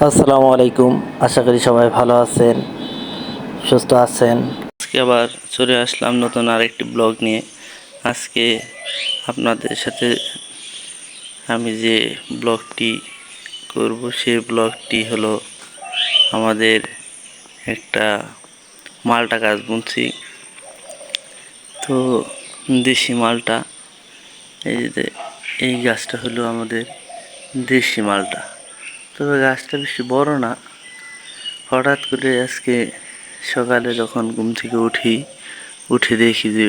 আসসালামু আলাইকুম। আশা করি সবাই ভালো আছেন, সুস্থ আছেন। আজকে আবার চলে আসলাম নতুন আরেকটি ব্লগ নিয়ে। আজকে আপনাদের সাথে আমি যে ব্লগটি করব সেই ব্লগটি হলো আমাদের একটা মালটা গাছ বুনছি। তো দেশি মালটা, এই গাছটা হলো আমাদের দেশি মালটা। তবে গাছটা বেশি বড় না। হঠাৎ করে আজকে সকালে যখন ঘুম থেকে উঠে দেখি যে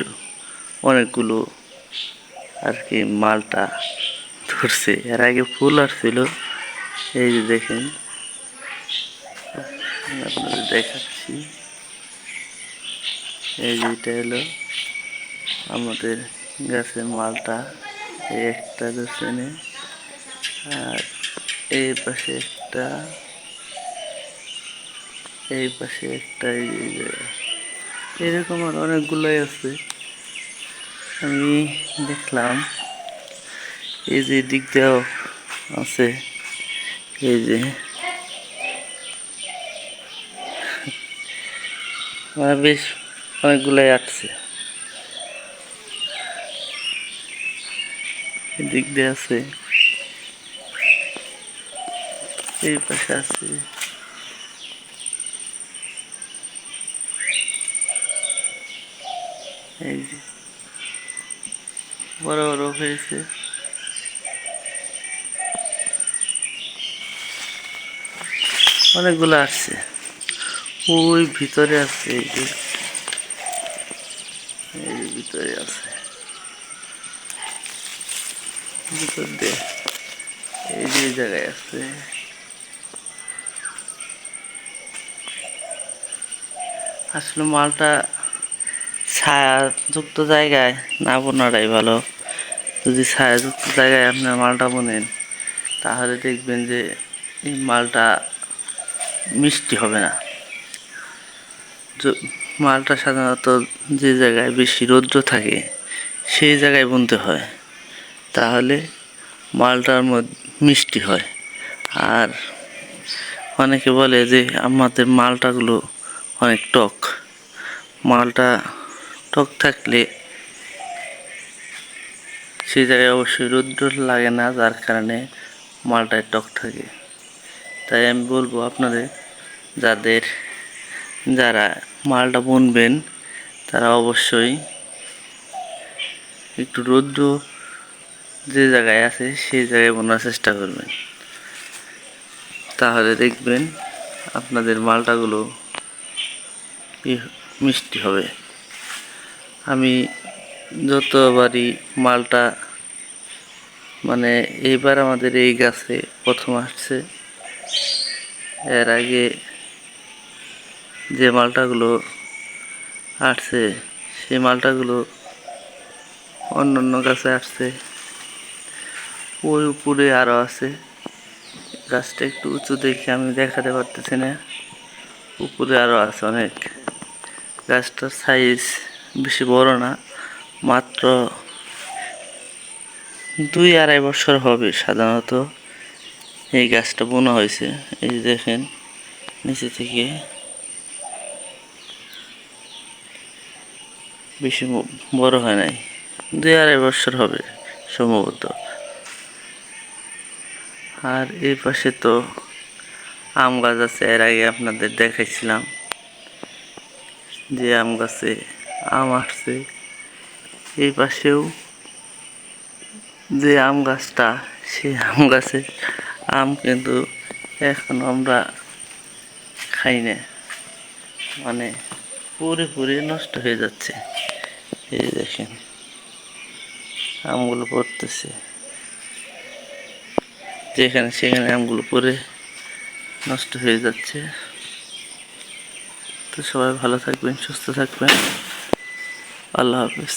অনেকগুলো আর কি মালটা ধরছে। এর আগে ফুল আসছিল, এই যে দেখেন, আপনাদের দেখাচ্ছি। এই যে এটা হলো আমাদের গাছের মালটা। এই একটা ধরছে, আর এই পাশে একটা, এই পাশে একটা, এরকম আর অনেকগুলোই আছে। আমি দেখলাম এই যে দিক দিয়েও আছে, এই যে বেশ অনেকগুলাই আসছে। এদিক দিয়ে আছে, এই পাশে আছে, এই যে বড় বড় হয়েছে। অনেকগুলো আসছে, ওই ভিতরে আছে, এই যে ভিতরে আছে, ভিতর দিয়ে এই যে জায়গায় আছে। আসলে মালটা ছায়াযুক্ত জায়গায় না বোনাটাই ভালো। যদি ছায়াযুক্ত জায়গায় আপনার মালটা বোনেন, তাহলে দেখবেন যে এই মালটা মিষ্টি হবে না। মালটা সাধারণত যে জায়গায় বেশি রৌদ্র থাকে সেই জায়গায় বুনতে হয়, তাহলে মালটার মধ্যে মিষ্টি হয়। আর অনেকে বলে যে আমাদের মালটাগুলো অনেক টক। মালটা টক থাকলে সেই জায়গায় অবশ্যই রৌদ্র লাগে না, যার কারণে মালটায় টক থাকে। তাই আমি বলবো আপনাদের, যারা মালটা বুনবেন তারা অবশ্যই একটু রৌদ্র যে জায়গায় আছে সেই জায়গায় বোনার চেষ্টা করবেন। তাহলে দেখবেন আপনাদের মালটাগুলো মিষ্টি হবে। আমি যতবারই মালটা, মানে এইবার আমাদের এই গাছে প্রথম আসছে। এর আগে যে মালটাগুলো আসছে সেই মালটাগুলো অন্য অন্য গাছে আসছে। ওই উপরে আরও আছে, গাছটা একটু উঁচু দেখে আমি দেখাতে পারতেছি না। উপরে আরও আছে অনেক। গাছটার সাইজ বেশি বড় না, মাত্র 2-2.5 বছর হবে সাধারণত এই গাছটা বোনা হয়েছে। এই যে দেখেন, নিচে থেকে বেশি বড় হয় নাই, 2-2.5 বছর হবে সম্ভবত। আর এই পাশে তো আম গাছ আছে, এর আগে আপনাদের দেখাইছিলাম যে আম গাছে আম আসছে। এই পাশেও যে আম গাছটা, সেই আম গাছে আম কিন্তু এখন আমরা খাই না, মানে পুরোপুরি নষ্ট হয়ে যাচ্ছে। এই দেখেন আমগুলো পড়তেছে, যেখানে সেখানে আমগুলো পড়ে নষ্ট হয়ে যাচ্ছে। তো সবাই ভালো থাকবেন, সুস্থ থাকবেন। আল্লাহ হাফেজ।